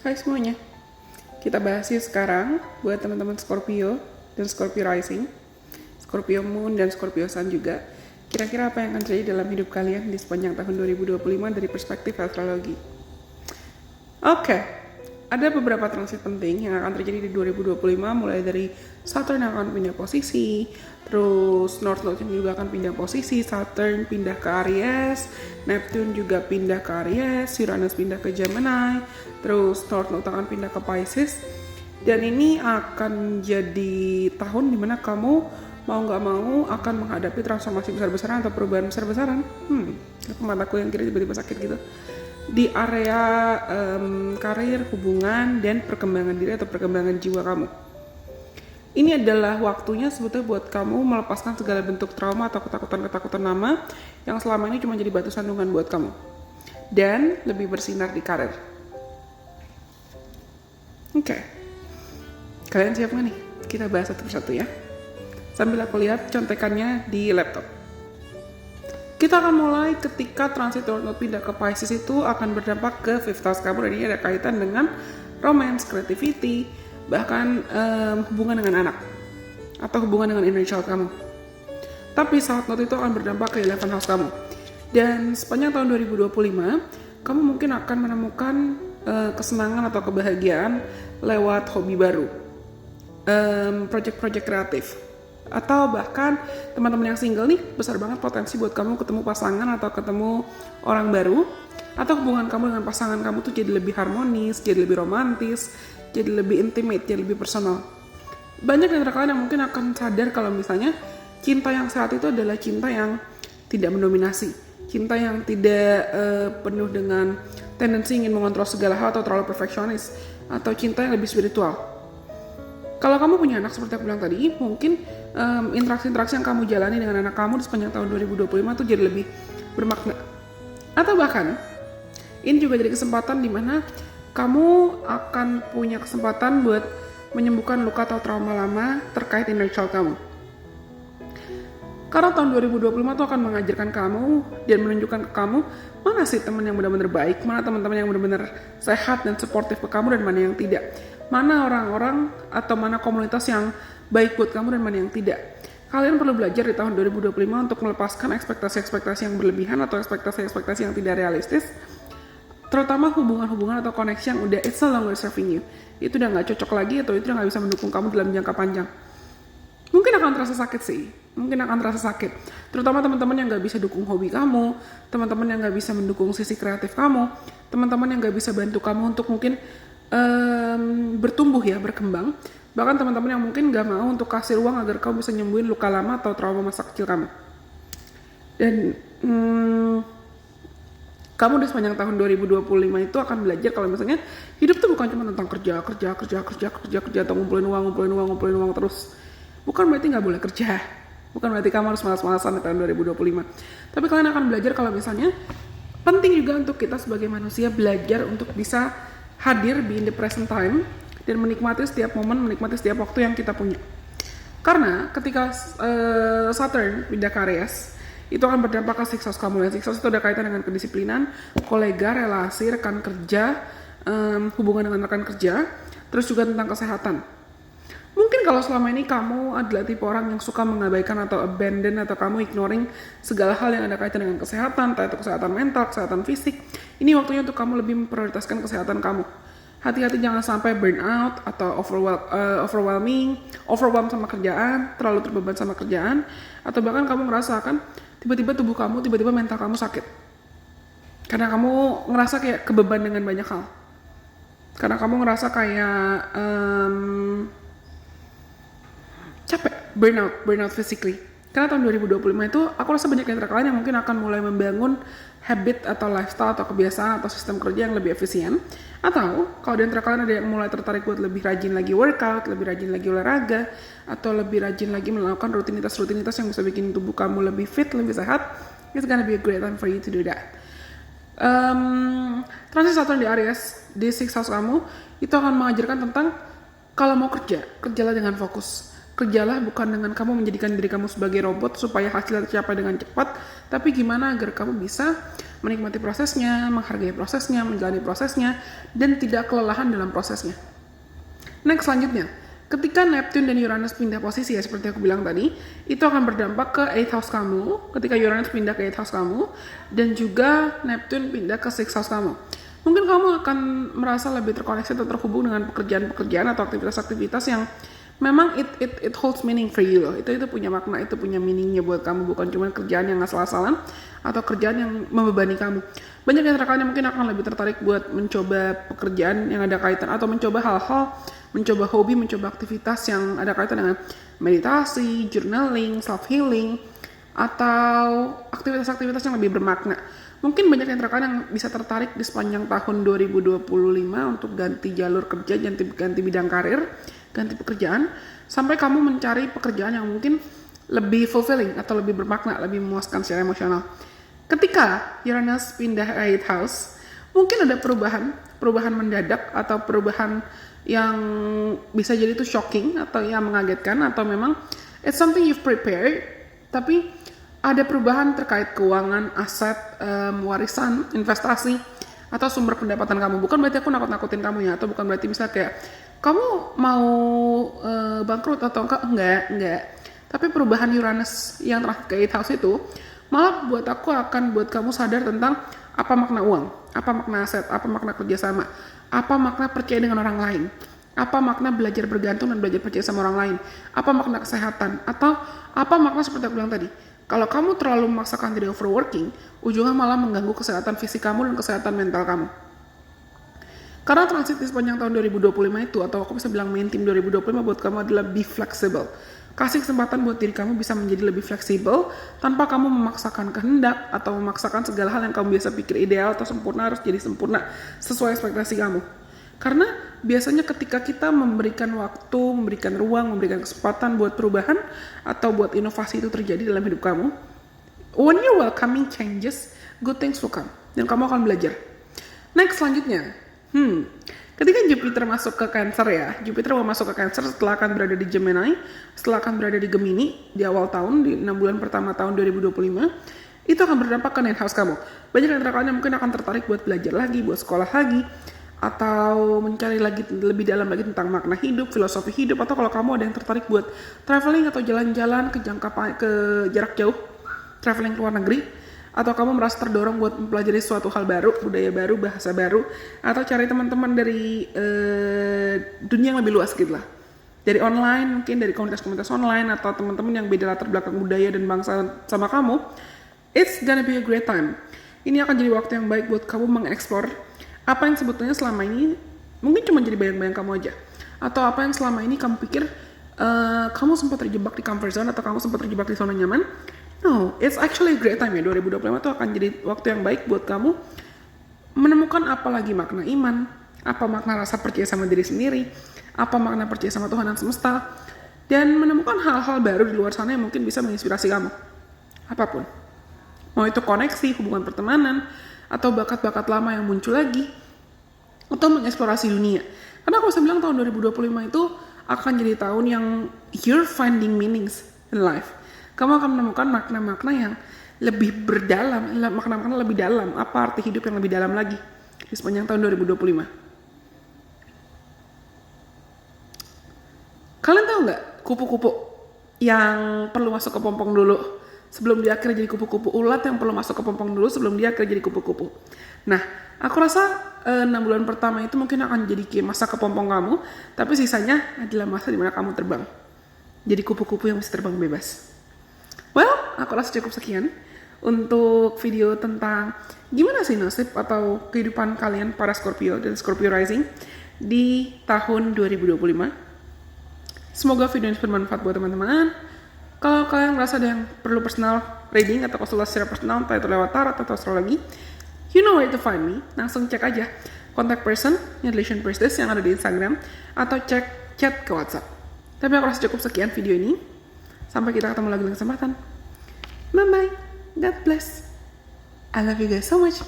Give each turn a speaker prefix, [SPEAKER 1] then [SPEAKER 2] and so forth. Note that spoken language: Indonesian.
[SPEAKER 1] Hai semuanya, kita bahas yuk sekarang buat teman-teman Scorpio dan Scorpio Rising, Scorpio Moon dan Scorpio Sun juga. Kira-kira apa yang akan terjadi dalam hidup kalian di sepanjang tahun 2025 dari perspektif astrologi. Oke, ada beberapa transit penting yang akan terjadi di 2025, mulai dari Saturn yang akan pindah posisi, terus North Node yang juga akan pindah posisi, Saturn pindah ke Aries, Neptune juga pindah ke Aries, Uranus pindah ke Gemini, terus North Node akan pindah ke Pisces. Dan ini akan jadi tahun dimana kamu mau nggak mau akan menghadapi transformasi besar-besaran atau perubahan besar-besaran. Mataku yang kiri tiba-tiba sakit gitu di area karir, hubungan, dan perkembangan diri atau perkembangan jiwa kamu. Ini adalah waktunya sebetulnya buat kamu melepaskan segala bentuk trauma atau ketakutan-ketakutan lama yang selama ini cuma jadi batu sandungan buat kamu. Dan lebih bersinar di karir. Oke. Kalian siap nggak nih? Kita bahas satu persatu ya. Sambil aku lihat contekannya di laptop. Kita akan mulai ketika transit North Node pindah ke Pisces itu akan berdampak ke fifth house kamu, dan ini ada kaitan dengan romance, creativity, bahkan hubungan dengan anak atau hubungan dengan inner child kamu. Tapi South Node itu akan berdampak ke 11 house kamu. Dan sepanjang tahun 2025, kamu mungkin akan menemukan kesenangan atau kebahagiaan lewat hobi baru, project-project kreatif. Atau bahkan teman-teman yang single nih, besar banget potensi buat kamu ketemu pasangan atau ketemu orang baru. Atau hubungan kamu dengan pasangan kamu tuh jadi lebih harmonis, jadi lebih romantis, jadi lebih intimate, jadi lebih personal. Banyak dari kalian yang mungkin akan sadar kalau misalnya cinta yang sehat itu adalah cinta yang tidak mendominasi. Cinta yang tidak penuh dengan tendensi ingin mengontrol segala hal atau terlalu perfeksionis. Atau cinta yang lebih spiritual. Kalau kamu punya anak seperti aku bilang tadi, mungkin interaksi-interaksi yang kamu jalani dengan anak kamu di sepanjang tahun 2025 itu jadi lebih bermakna. Atau bahkan, ini juga jadi kesempatan di mana kamu akan punya kesempatan buat menyembuhkan luka atau trauma lama terkait inner child kamu. Karena tahun 2025 itu akan mengajarkan kamu dan menunjukkan ke kamu mana sih teman yang benar-benar baik, mana teman-teman yang benar-benar sehat dan suportif ke kamu dan mana yang tidak. Mana orang-orang atau mana komunitas yang baik buat kamu dan mana yang tidak. Kalian perlu belajar di tahun 2025 untuk melepaskan ekspektasi-ekspektasi yang berlebihan atau ekspektasi-ekspektasi yang tidak realistis. Terutama hubungan-hubungan atau koneksi yang udah it's no longer serving you. Itu udah gak cocok lagi atau itu udah gak bisa mendukung kamu dalam jangka panjang. Mungkin akan terasa sakit sih. Mungkin akan terasa sakit. Terutama teman-teman yang gak bisa dukung hobi kamu, teman-teman yang gak bisa mendukung sisi kreatif kamu, teman-teman yang gak bisa bantu kamu untuk mungkin bertumbuh ya, berkembang. Bahkan teman-teman yang mungkin gak mau untuk kasih ruang agar kamu bisa nyembuhin luka lama atau trauma masa kecil kamu. Dan kamu di sepanjang tahun 2025 itu akan belajar kalau misalnya hidup tuh bukan cuma tentang kerja atau ngumpulin uang terus. Bukan berarti gak boleh kerja. Bukan berarti kamu harus malas-malasan di tahun 2025. Tapi kalian akan belajar kalau misalnya penting juga untuk kita sebagai manusia belajar untuk bisa hadir be in the present time dan menikmati setiap momen, menikmati setiap waktu yang kita punya. Karena ketika Saturn pindah ke Aries, itu akan berdampak ke sixth house kamu. Dan sixth house itu ada kaitan dengan kedisiplinan, kolega, relasi, rekan kerja, hubungan dengan rekan kerja, terus juga tentang kesehatan. Mungkin kalau selama ini kamu adalah tipe orang yang suka mengabaikan atau abandon atau kamu ignoring segala hal yang ada kaitan dengan kesehatan, entah itu kesehatan mental, kesehatan fisik, ini waktunya untuk kamu lebih memprioritaskan kesehatan kamu. Hati-hati jangan sampai burnout atau overwhelm sama kerjaan, terlalu terbeban sama kerjaan, atau bahkan kamu ngerasakan tiba-tiba tubuh kamu, tiba-tiba mental kamu sakit. Karena kamu ngerasa kayak kebeban dengan banyak hal. Karena kamu ngerasa kayak capek, burnout physically. Karena tahun 2025 itu aku rasa banyak dari kalian yang mungkin akan mulai membangun habit atau lifestyle atau kebiasaan atau sistem kerja yang lebih efisien. Atau kalau di antara kalian ada yang mulai tertarik buat lebih rajin lagi workout, lebih rajin lagi olahraga, atau lebih rajin lagi melakukan rutinitas-rutinitas yang bisa bikin tubuh kamu lebih fit, lebih sehat, it's gonna be a great time for you to do that. Transit Saturn di Aries, di sixth house kamu, itu akan mengajarkan tentang kalau mau kerja, kerjalah dengan fokus. Kerjalah bukan dengan kamu menjadikan diri kamu sebagai robot supaya hasilnya tercapai dengan cepat, tapi gimana agar kamu bisa menikmati prosesnya, menghargai prosesnya, menjalani prosesnya, dan tidak kelelahan dalam prosesnya. Next, selanjutnya, ketika Neptune dan Uranus pindah posisi ya, seperti aku bilang tadi, itu akan berdampak ke 8th house kamu, ketika Uranus pindah ke 8th house kamu, dan juga Neptune pindah ke 6th house kamu. Mungkin kamu akan merasa lebih terkoneksi atau terhubung dengan pekerjaan-pekerjaan atau aktivitas-aktivitas yang memang it holds meaning for you loh. Itu punya makna, itu punya meaningnya buat kamu, bukan cuma kerjaan yang asal-asalan atau kerjaan yang membebani kamu. Banyak yang terkadang mungkin akan lebih tertarik buat mencoba pekerjaan yang ada kaitan atau mencoba hal-hal, mencoba hobi, mencoba aktivitas yang ada kaitan dengan meditasi, journaling, self healing, atau aktivitas-aktivitas yang lebih bermakna. Mungkin banyak yang terkadang bisa tertarik di sepanjang tahun 2025 untuk ganti jalur kerja, ganti bidang karir, ganti pekerjaan, sampai kamu mencari pekerjaan yang mungkin lebih fulfilling atau lebih bermakna, lebih memuaskan secara emosional. Ketika Uranus pindah ke 8th house, mungkin ada perubahan mendadak atau perubahan yang bisa jadi itu shocking atau yang mengagetkan, atau memang it's something you've prepared, tapi ada perubahan terkait keuangan, aset, warisan, investasi, atau sumber pendapatan kamu. Bukan berarti aku nakut-nakutin kamu ya, atau bukan berarti misalnya kayak kamu mau bangkrut atau enggak. Tapi perubahan Uranus yang terakhir ke 8th house itu malah buat kamu sadar tentang apa makna uang, apa makna aset, apa makna kerjasama, apa makna percaya dengan orang lain, apa makna belajar bergantung dan belajar percaya sama orang lain, apa makna kesehatan, atau apa makna seperti aku bilang tadi. Kalau kamu terlalu memaksakan diri overworking, ujungnya malah mengganggu kesehatan fisik kamu dan kesehatan mental kamu. Karena transit di sepanjang tahun 2025 itu, atau aku bisa bilang main team 2025 buat kamu adalah be flexible. Kasih kesempatan buat diri kamu bisa menjadi lebih fleksibel tanpa kamu memaksakan kehendak atau memaksakan segala hal yang kamu biasa pikir ideal atau sempurna harus jadi sempurna sesuai ekspektasi kamu. Karena biasanya ketika kita memberikan waktu, memberikan ruang, memberikan kesempatan buat perubahan atau buat inovasi itu terjadi dalam hidup kamu, when you're welcoming changes, good things will come. Dan kamu akan belajar. Next, selanjutnya. Ketika Jupiter masuk ke Cancer ya, Jupiter mau masuk ke Cancer setelah akan berada di Gemini, setelah akan berada di Gemini di awal tahun, di 6 bulan pertama tahun 2025, itu akan berdampak ke 9th house kamu. Banyak yang terkadang mungkin akan tertarik buat belajar lagi, buat sekolah lagi, atau mencari lagi lebih dalam lagi tentang makna hidup, filosofi hidup, atau kalau kamu ada yang tertarik buat traveling atau jalan-jalan ke jarak jauh, traveling ke luar negeri, atau kamu merasa terdorong buat mempelajari suatu hal baru, budaya baru, bahasa baru, atau cari teman-teman dari dunia yang lebih luas gitu lah. Dari online, mungkin dari komunitas-komunitas online, atau teman-teman yang beda latar belakang budaya dan bangsa sama kamu, it's gonna be a great time. Ini akan jadi waktu yang baik buat kamu mengeksplor apa yang sebetulnya selama ini mungkin cuma jadi bayang-bayang kamu aja, atau apa yang selama ini kamu pikir kamu sempat terjebak di comfort zone atau kamu sempat terjebak di zona nyaman. No, it's actually a great time ya. 2025 itu akan jadi waktu yang baik buat kamu menemukan apa lagi makna iman, apa makna rasa percaya sama diri sendiri, apa makna percaya sama Tuhan dan semesta, dan menemukan hal-hal baru di luar sana yang mungkin bisa menginspirasi kamu. Apapun. Mau itu koneksi, hubungan pertemanan, atau bakat-bakat lama yang muncul lagi, atau mengeksplorasi dunia. Karena aku bisa bilang tahun 2025 itu akan jadi tahun yang you're finding meanings in life. Kamu akan menemukan makna-makna yang lebih berdalam, makna-makna lebih dalam, apa arti hidup yang lebih dalam lagi di sepanjang tahun 2025. Kalian tahu nggak kupu-kupu yang perlu masuk ke pompong dulu sebelum dia akhirnya jadi kupu-kupu? Ulat yang perlu masuk ke pompong dulu sebelum dia akhirnya jadi kupu-kupu. Nah, aku rasa 6 bulan pertama itu mungkin akan jadi masa kepompong kamu, tapi sisanya adalah masa dimana kamu terbang. Jadi kupu-kupu yang bisa terbang bebas. Well, aku rasa cukup sekian untuk video tentang gimana sih nasib atau kehidupan kalian para Scorpio dan Scorpio Rising di tahun 2025. Semoga video ini bermanfaat buat teman-teman. Kalau kalian merasa ada yang perlu personal reading atau konsultasi secara personal, entah itu lewat tarot atau astrologi, you know where to find me. Langsung cek aja contact person, Relation Priestess yang ada di Instagram, atau cek chat ke WhatsApp. Tapi aku rasa cukup sekian video ini. Sampai kita ketemu lagi di kesempatan. Bye-bye. God bless. I love you guys so much.